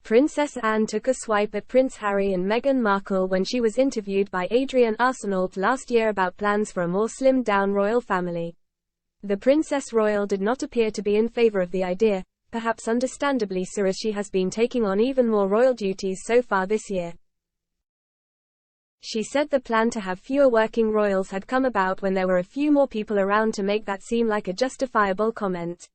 Princess Anne took a swipe at Prince Harry and Meghan Markle when she was interviewed by Adrian Arsenault last year about plans for a more slimmed-down royal family. The Princess Royal did not appear to be in favor of the idea, perhaps understandably so, as she has been taking on even more royal duties so far this year. She said the plan to have fewer working royals had come about when there were a few more people around to make that seem like a justifiable comment.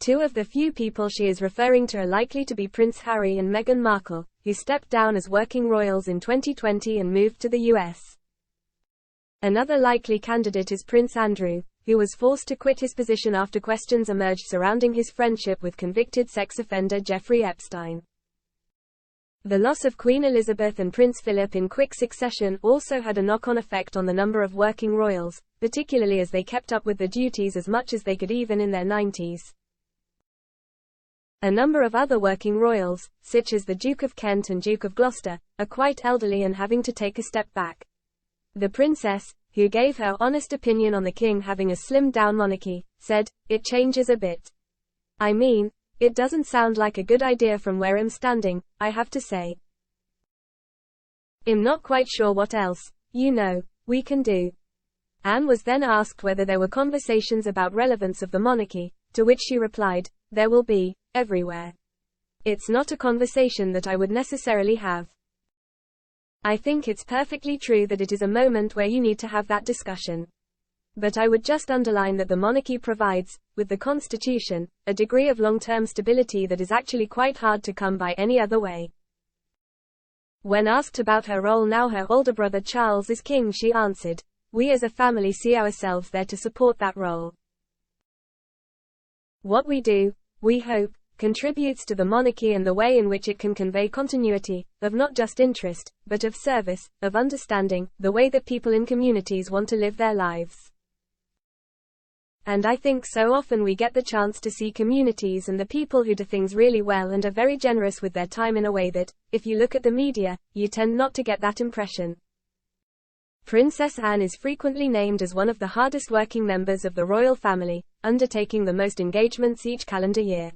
Two of the few people she is referring to are likely to be Prince Harry and Meghan Markle, who stepped down as working royals in 2020 and moved to the US. Another likely candidate is Prince Andrew, who was forced to quit his position after questions emerged surrounding his friendship with convicted sex offender Jeffrey Epstein. The loss of Queen Elizabeth and Prince Philip in quick succession also had a knock-on effect on the number of working royals, particularly as they kept up with the duties as much as they could even in their 90s. A number of other working royals, such as the Duke of Kent and Duke of Gloucester, are quite elderly and having to take a step back. The princess, who gave her honest opinion on the king having a slimmed-down monarchy, said, "It changes a bit. I mean, it doesn't sound like a good idea from where I'm standing, I have to say. I'm not quite sure what else, we can do." Anne was then asked whether there were conversations about relevance of the monarchy, to which she replied, "There will be, everywhere. It's not a conversation that I would necessarily have. I think it's perfectly true that it is a moment where you need to have that discussion. But I would just underline that the monarchy provides, with the Constitution, a degree of long-term stability that is actually quite hard to come by any other way." When asked about her role now her older brother Charles is king, she answered, "We as a family see ourselves there to support that role. What we do, we hope, contributes to the monarchy and the way in which it can convey continuity, of not just interest, but of service, of understanding, the way that people in communities want to live their lives. And I think so often we get the chance to see communities and the people who do things really well and are very generous with their time in a way that, if you look at the media, you tend not to get that impression." Princess Anne is frequently named as one of the hardest working members of the royal family, undertaking the most engagements each calendar year.